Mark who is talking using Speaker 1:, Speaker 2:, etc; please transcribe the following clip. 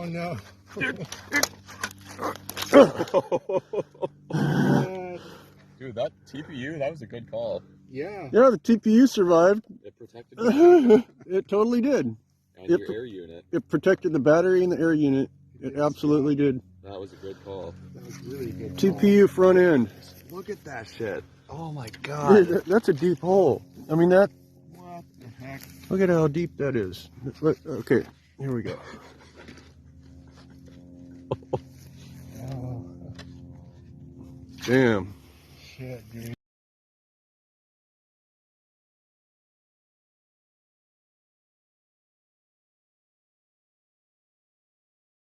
Speaker 1: Oh no.
Speaker 2: Dude, that TPU, that was a good call.
Speaker 1: Yeah.
Speaker 3: Yeah, the TPU survived.
Speaker 2: It protected the
Speaker 3: It totally did.
Speaker 2: and your air unit.
Speaker 3: It protected the battery and the air unit. It absolutely did.
Speaker 2: That was a good call.
Speaker 1: That was really good.
Speaker 3: TPU front end.
Speaker 2: Look at that shit. Oh my god.
Speaker 3: Dude, that's a deep hole. I mean, that.
Speaker 1: What the heck?
Speaker 3: Look at how deep that is. Okay, here we go.
Speaker 1: Oh,
Speaker 3: Damn.
Speaker 1: shit, dude.